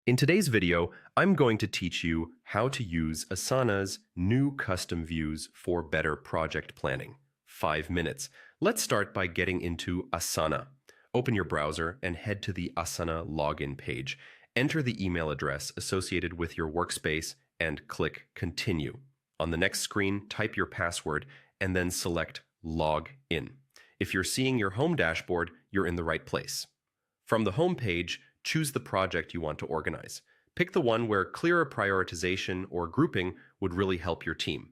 In today's video, I'm going to teach you how to use Asana's new custom views for better project planning. 5 minutes. Let's start by getting into Asana. Open your browser and head to the Asana login page. Enter the email address associated with your workspace and click Continue. On the next screen, type your password and then select Log In. If you're seeing your home dashboard, you're in the right place. From the home page, choose the project you want to organize. Pick the one where clearer prioritization or grouping would really help your team.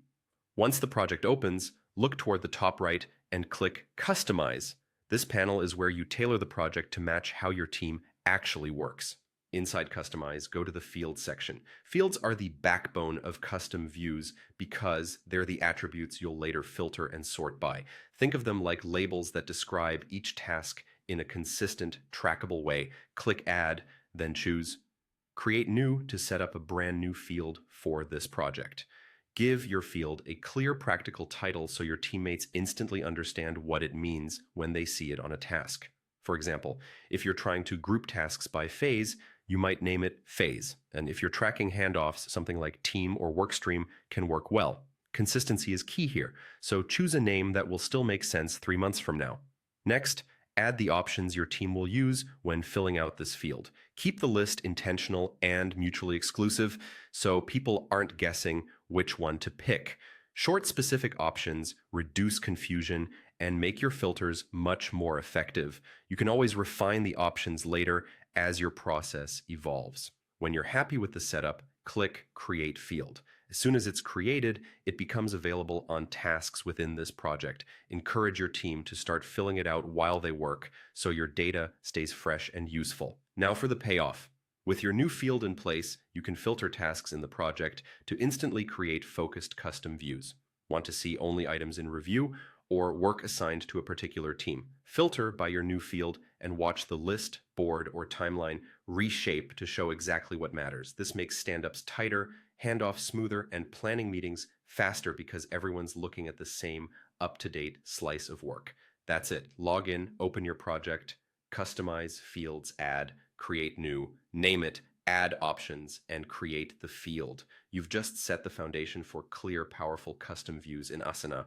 Once the project opens, look toward the top right and click Customize. This panel is where you tailor the project to match how your team actually works. Inside Customize, go to the Fields section. Fields are the backbone of custom views because they're the attributes you'll later filter and sort by. Think of them like labels that describe each task in a consistent, trackable way. Click Add, then choose Create New to set up a brand new field for this project. Give your field a clear, practical title so your teammates instantly understand what it means when they see it on a task. For example, if you're trying to group tasks by phase, you might name it Phase. And if you're tracking handoffs, something like Team or Workstream can work well. Consistency is key here, so choose a name that will still make sense 3 months from now. Next, add the options your team will use when filling out this field. Keep the list intentional and mutually exclusive so people aren't guessing which one to pick. Short, specific options reduce confusion and make your filters much more effective. You can always refine the options later as your process evolves. When you're happy with the setup, click Create Field. As soon as it's created, it becomes available on tasks within this project. Encourage your team to start filling it out while they work so your data stays fresh and useful. Now for the payoff. With your new field in place, you can filter tasks in the project to instantly create focused custom views. Want to see only items in review or work assigned to a particular team? Filter by your new field and watch the list, board, or timeline reshape to show exactly what matters. This makes stand-ups tighter, handoffs smoother, and planning meetings faster because everyone's looking at the same up-to-date slice of work. That's it. Log in, open your project, customize, fields, add, create new, name it, add options, and create the field. You've just set the foundation for clear, powerful custom views in Asana.